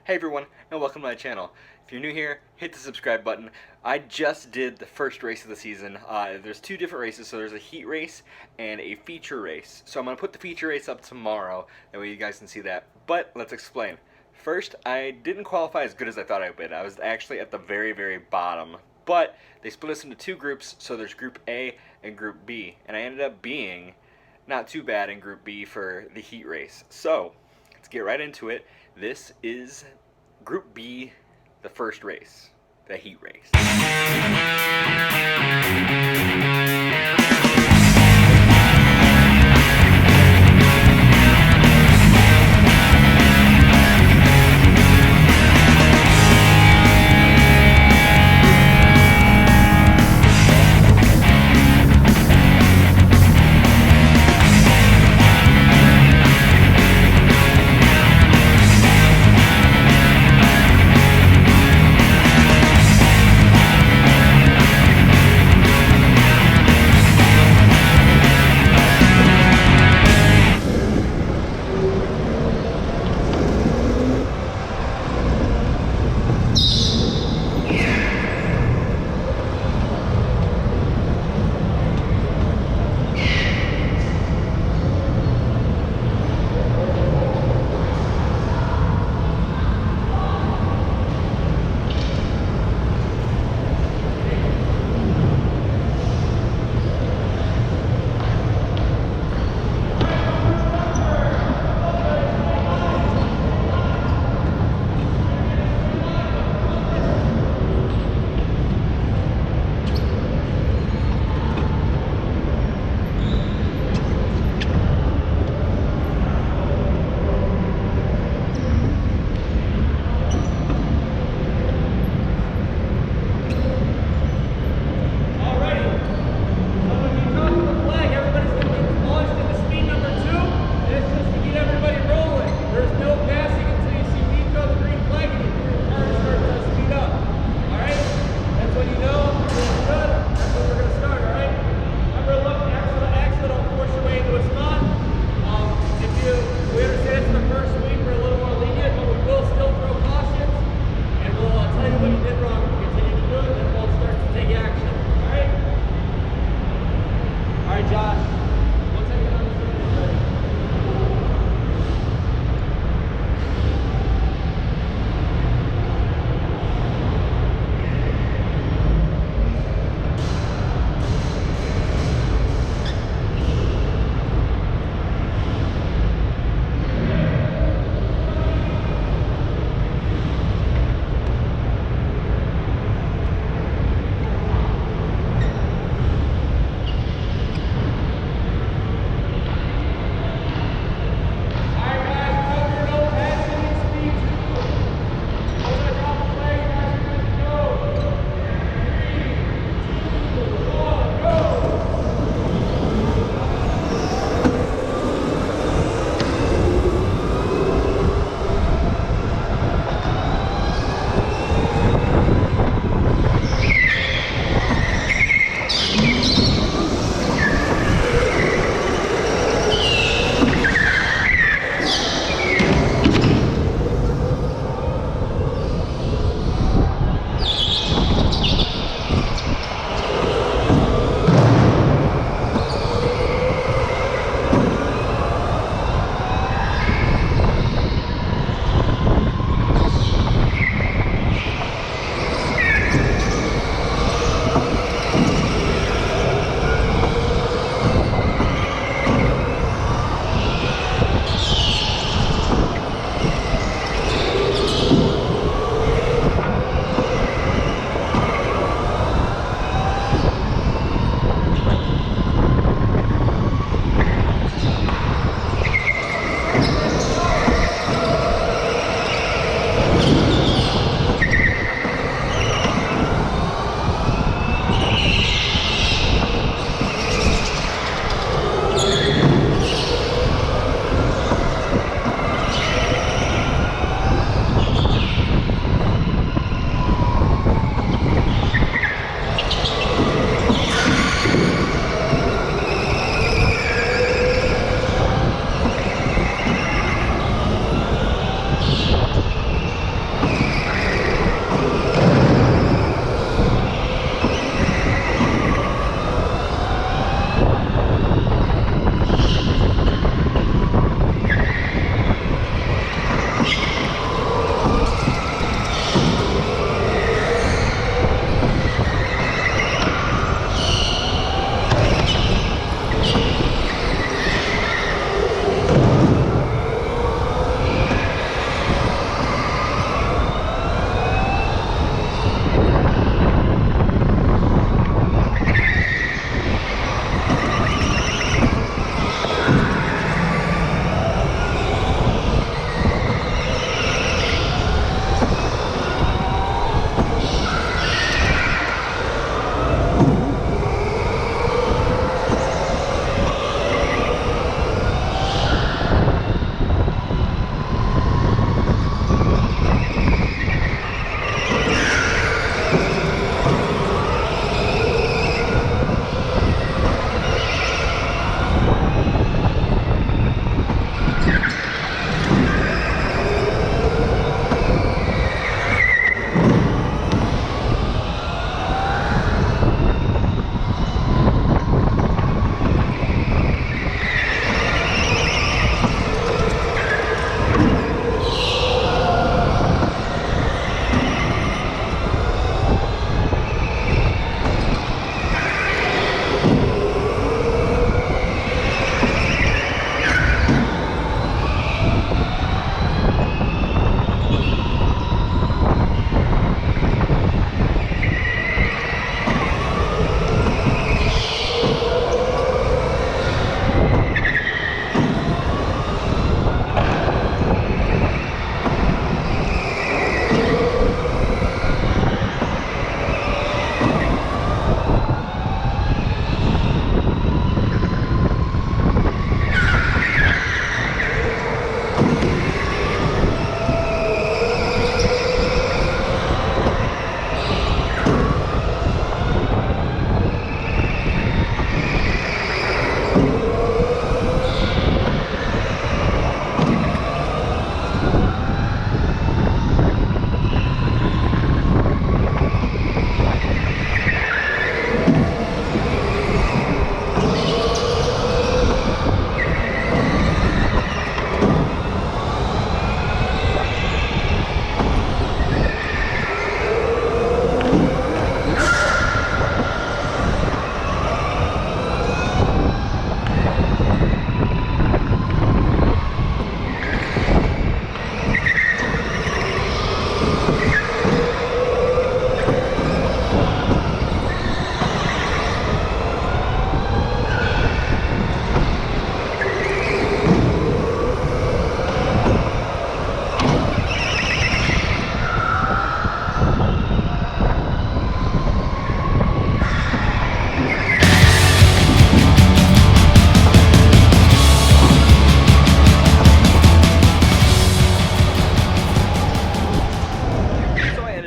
Hey everyone, and welcome to my channel. If you're new here, hit the subscribe button. I just did the first race of the season. There's two different races, so there's a heat race and a feature race. So I'm going to put the feature race up tomorrow, that way you guys can see that. But let's explain. First, I didn't qualify as good as I thought I would. I was actually at the very, very bottom. But they split us into two groups, so there's Group A and Group B. And I ended up being not too bad in Group B for the heat race. So, let's get right into it. This is Group B, the first race, the heat race.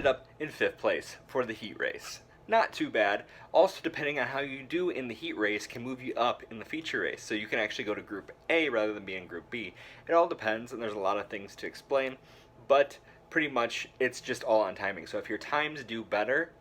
Up in 5th place for the heat race. Not too bad. Also, depending on how you do in the heat race can move you up in the feature race. So you can actually go to Group A rather than be in Group B. It all depends, and there's a lot of things to explain, but pretty much it's just all on timing. So if your times do better,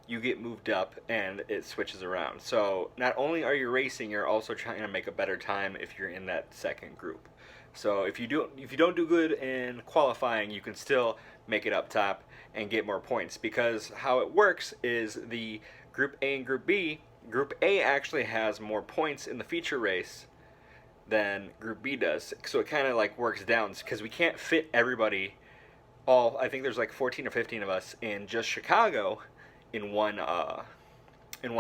you get moved up and it switches around. So not only are you racing, you're also trying to make a better time if you're in that second group. So if you don't do good in qualifying, you can still make it up top and get more points, because how it works is the Group A and Group B, Group A actually has more points in the feature race than Group B does. So it kind of like works down, because we can't fit everybody, I think there's like 14 or 15 of us in just Chicago in one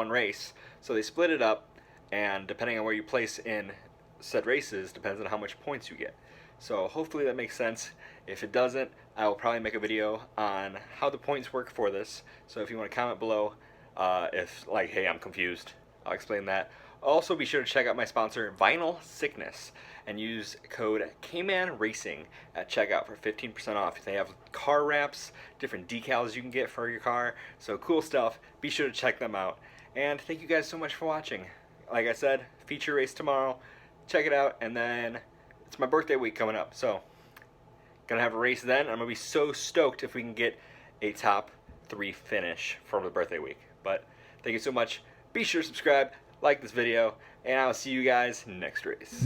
race. So they split it up, and depending on where you place in said races depends on how much points you get. So hopefully that makes sense. If it doesn't, I will probably make a video on how the points work for this. So if you want to comment below, if like, hey, I'm confused, I'll explain that. Also, be sure to check out my sponsor, Vinyl Sickness, and use code KMANRACING at checkout for 15% off. They have car wraps, different decals you can get for your car, so cool stuff. Be sure to check them out. And thank you guys so much for watching. Like I said, feature race tomorrow. Check it out, and then it's my birthday week coming up, so gonna have a race then. I'm gonna be so stoked if we can get a top 3 finish for the birthday week. But thank you so much. Be sure to subscribe, like this video, and I'll see you guys next race.